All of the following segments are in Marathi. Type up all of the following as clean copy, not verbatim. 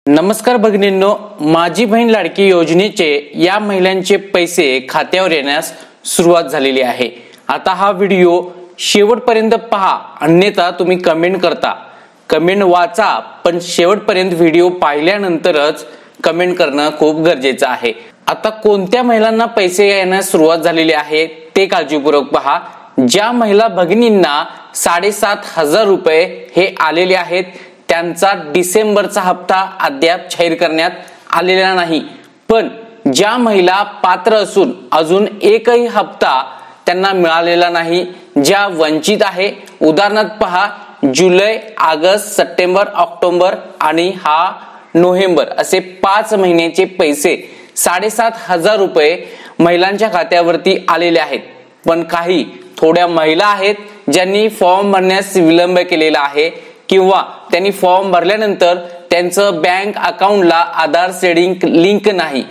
नमस्कार भगिनींनो, माझी बहीण लाडकी योजनेचे या महिलांचे पैसे खात्यावर येण्यास सुरुवात झालेली आहे। आता हा व्हिडिओ शेवटपर्यंत पहा, अन्यथा तुम्ही कमेंट करता। कमेंट वाचा, पण शेवटपर्यंत व्हिडिओ पाहिल्यानंतरच कमेंट करणं खूप गरजेचं आहे। आता कोणत्या महिलांना पैसे येण्यास सुरुवात झालेली आहे ते काळजीपूर्वक पहा। ज्या महिला भगिनींना 7,500 रुपये हे आलेले आहेत, त्यांचा डिसेंबरचा हप्ता अद्याप जाहीर करण्यात आलेला नाही। पण ज्या महिला पात्र असून अजून एकही हप्ता त्यांना मिळालेला नाही, ज्या वंचित आहे, उदाहरणार्थ पहा, जुलै, ऑगस्ट, सप्टेंबर, ऑक्टोबर आणि नोव्हेंबर असे 5 महिन्याचे पैसे 7,500 रुपये महिलांच्या खात्यावरती आलेले आहेत। पण काही थोड्या महिला आहेत ज्यांनी फॉर्म भरण्यास विलंब केलेला आहे किंवा त्यांनी फॉर्म भरल्यानंतर त्यांचं बँक अकाउंटला आधार सेडिंग लिंक नाही,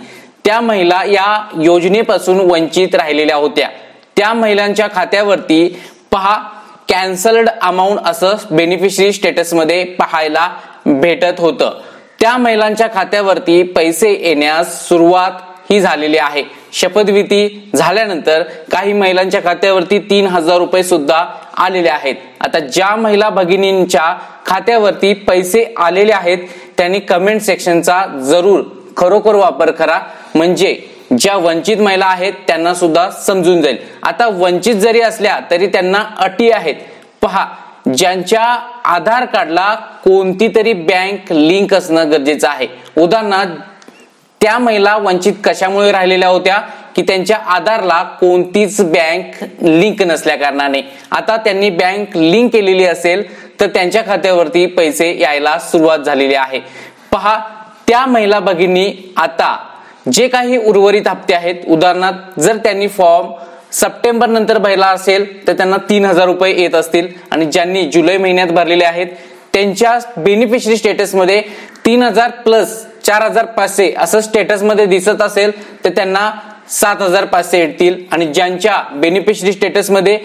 त्या महिला या योजनेपासून वंचित राहिलेल्या होत्या। त्या महिलांच्या खात्यावरती पहा, कॅन्सल्ड अमाउंट असं बेनिफिशरी स्टेटस मध्ये पाहायला भेटत होतं। त्या महिलांच्या खात्यावरती पैसे येण्यास सुरुवात ही झालेली आहे। शपथविधी झाल्यानंतर काही महिलांच्या खात्यावरती 3,000 रुपये सुद्धा आलेले आहेत। आता ज्या महिला भगिनींच्या खात्यावरती पैसे आलेले आहेत त्यांनी कमेंट सेक्शनचा जरूर खरोखर वापर करा, म्हणजे ज्या वंचित महिला आहेत त्यांना सुद्धा समजून जाईल। आता वंचित जरी असल्या तरी त्यांना अटी आहेत। पहा, ज्यांच्या आधार कार्डला कोणती तरी बँक लिंक असणं गरजेचं आहे। उदाहरणार्थ त्या महिला वंचित कशामुळे राहिलेल्या होत्या की त्यांच्या आधारला कोणतीच बँक लिंक नसल्या कारणाने। आता त्यांनी बँक लिंक केलेली असेल तर त्यांच्या खात्यावरती पैसे यायला सुरुवात झालेली आहे। पहा, त्या महिला भगिनी आता जे काही उर्वरित हप्ते आहेत, उदाहरणार्थ जर त्यांनी फॉर्म सप्टेंबर नंतर भरला असेल तर त्यांना 3,000 रुपये येत असतील, आणि ज्यांनी जुलै महिन्यात भरलेले आहेत त्यांच्या बेनिफिशरी स्टेटस मध्ये 3,000 प्लस 4,500 असं स्टेटस मध्ये दिसत असेल तर त्यांना 7,500 येतील, आणि ज्यांच्या बेनिफिशरी स्टेटस मध्ये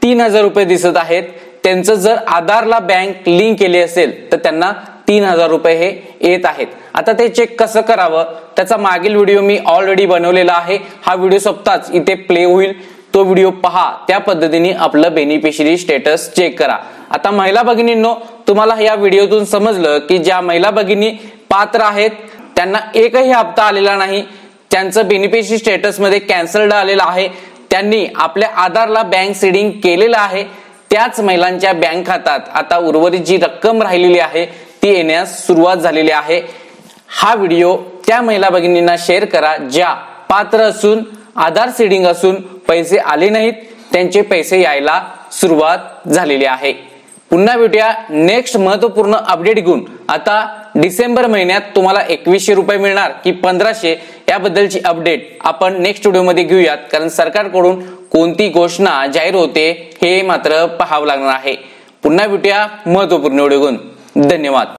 3,000 रुपये दिसत आहेत त्यांचं जर आधारला बँक लिंक केली असेल तर त्यांना 3,000 रुपये हे येत आहेत। आता ते चेक कसं करावं त्याचा मागील व्हिडिओ मी ऑलरेडी बनवलेला आहे। हा व्हिडिओ स्वतःच इथे प्ले होईल, तो व्हिडिओ पहा, त्या पद्धतीने आपलं बेनिफिशरी स्टेटस चेक करा। आता महिला भगिनींनो, तुम्हाला या व्हिडिओतून समजलं की ज्या महिला भगिनी पात्र आहेत त्यांना एकही हप्ता आलेला नाही, त्यांचं बेनिफिशरी स्टेटस मध्ये कॅन्सल्ड आलेला आहे, त्यांनी आपल्या आधारला बँक सीडिंग केलेलं आहे, त्याच महिलांच्या बँक खात्यात आता उर्वरित जी रक्कम राहिलेली आहे ती येण्यास सुरुवात झालेली आहे। हा व्हिडिओ त्या महिला भगिनींना शेअर करा ज्या पात्र असून आधार सीडिंग असून पैसे आले नाहीत, त्यांचे पैसे यायला सुरुवात झालेली आहे। पुन्हा भेटूया नेक्स्ट महत्वपूर्ण अपडेट घेऊन। आता डिसेंबर महिन्यात तुम्हाला 2,100 रुपये मिळणार की 1,500 याबद्दलची अपडेट आपण नेक्स्ट व्हिडिओ मध्ये घेऊयात, कारण सरकारकडून कोणती घोषणा जाहीर होते हे मात्र पाहावं लागणार आहे। पुन्हा भेटूया महत्वपूर्ण व्हिडिओ घेऊन। धन्यवाद।